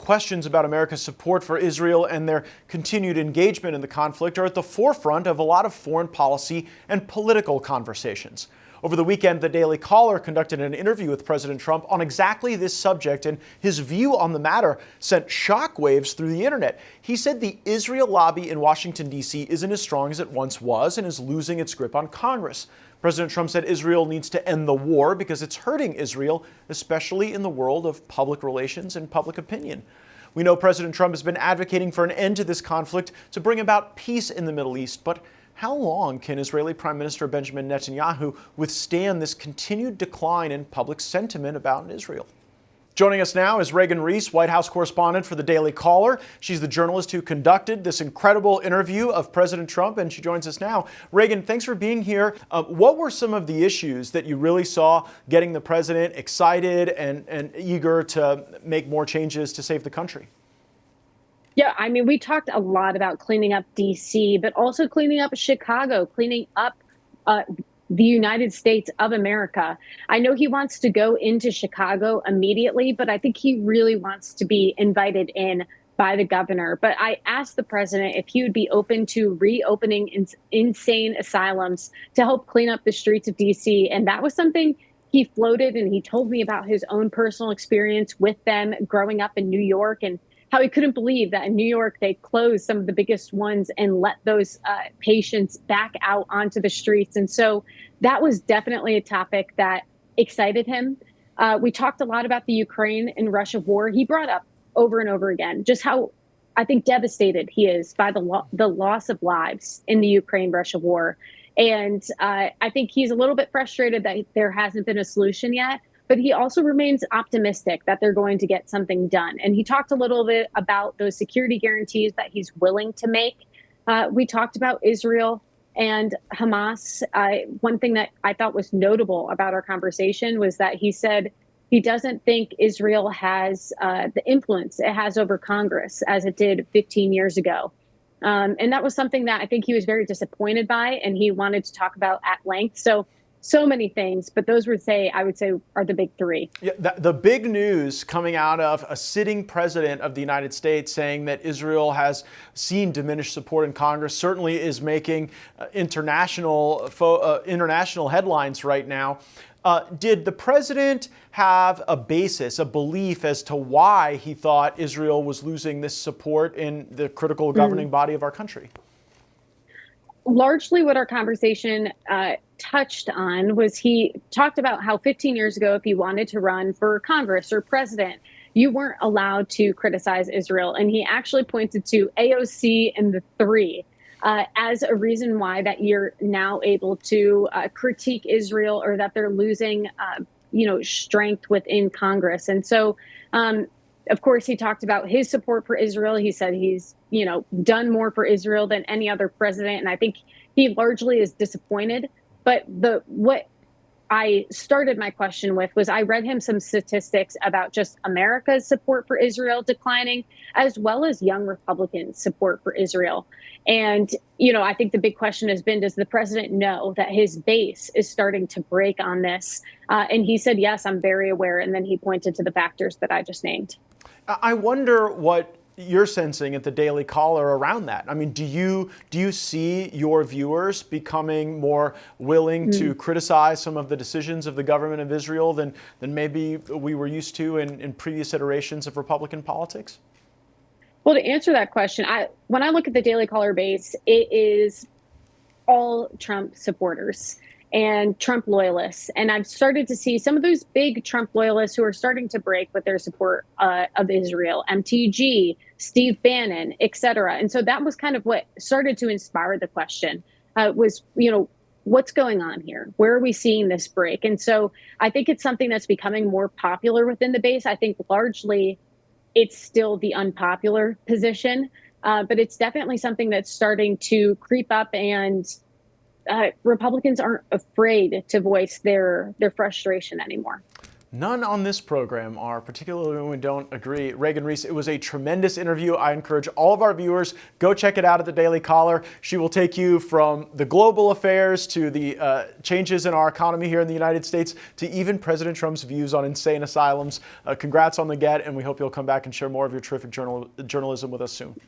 questions about America's support for Israel and their continued engagement in the conflict are at the forefront of a lot of foreign policy and political conversations. Over the weekend, the Daily Caller conducted an interview with President Trump on exactly this subject, and his view on the matter sent shockwaves through the internet. He said the Israel lobby in Washington, D.C. isn't as strong as it once was and is losing its grip on Congress. President Trump said Israel needs to end the war because it's hurting Israel, especially in the world of public relations and public opinion. We know President Trump has been advocating for an end to this conflict to bring about peace in the Middle East, but how long can Israeli Prime Minister Benjamin Netanyahu withstand this continued decline in public sentiment about Israel? Joining us now is Reagan Reese, White House correspondent for the Daily Caller. She's the journalist who conducted this incredible interview of President Trump, and she joins us now. Reagan, thanks for being here. What were some of the issues that you really saw getting the president excited and eager to make more changes to save the country? Yeah, I mean, we talked a lot about cleaning up D.C., but also cleaning up Chicago, cleaning up the United States of America. I know he wants to go into Chicago immediately, but I think he really wants to be invited in by the governor. But I asked the president if he would be open to reopening insane asylums to help clean up the streets of D.C., and that was something he floated, and he told me about his own personal experience with them growing up in New York and how he couldn't believe that in New York they closed some of the biggest ones and let those patients back out onto the streets. And so that was definitely a topic that excited him. We talked a lot about the Ukraine and Russia war. He brought up over and over again just how, I think, devastated he is by the loss of lives in the Ukraine-Russia war. And I think he's a little bit frustrated that there hasn't been a solution yet. But he also remains optimistic that they're going to get something done. And he talked a little bit about those security guarantees that he's willing to make. We talked about Israel and Hamas. One thing that I thought was notable about our conversation was that he said he doesn't think Israel has the influence it has over Congress as it did 15 years ago. And that was something that I think he was very disappointed by, and he wanted to talk about at length. So many things, but those I would say are the big three. Yeah, the big news coming out of a sitting president of the United States saying that Israel has seen diminished support in Congress certainly is making international headlines right now. Did the president have a basis, a belief as to why he thought Israel was losing this support in the critical governing body of our country? Largely what our conversation touched on was he talked about how 15 years ago, if you wanted to run for Congress or president, you weren't allowed to criticize Israel. And he actually pointed to AOC and the Three as a reason why that you're now able to critique Israel, or that they're losing, strength within Congress. And so, of course, he talked about his support for Israel. He said he's, done more for Israel than any other president. And I think he largely is disappointed. But what I started my question with was I read him some statistics about just America's support for Israel declining, as well as young Republicans' support for Israel. And, I think the big question has been, does the president know that his base is starting to break on this? And he said, yes, I'm very aware. And then he pointed to the factors that I just named. I wonder what you're sensing at the Daily Caller around that. I mean, do you see your viewers becoming more willing to criticize some of the decisions of the government of Israel than maybe we were used to in previous iterations of Republican politics? Well, to answer that question, when I look at the Daily Caller base, it is all Trump supporters and Trump loyalists. And I've started to see some of those big Trump loyalists who are starting to break with their support of Israel, MTG, Steve Bannon, et cetera. And so that was kind of what started to inspire the question was, what's going on here? Where are we seeing this break? And so I think it's something that's becoming more popular within the base. I think largely it's still the unpopular position, but it's definitely something that's starting to creep up, and Republicans aren't afraid to voice their frustration anymore. None on this program are, particularly when we don't agree. Reagan Reese, it was a tremendous interview. I encourage all of our viewers, go check it out at the Daily Caller. She will take you from the global affairs to the changes in our economy here in the United States to even President Trump's views on insane asylums. Congrats on the get, and we hope you'll come back and share more of your terrific journalism with us soon.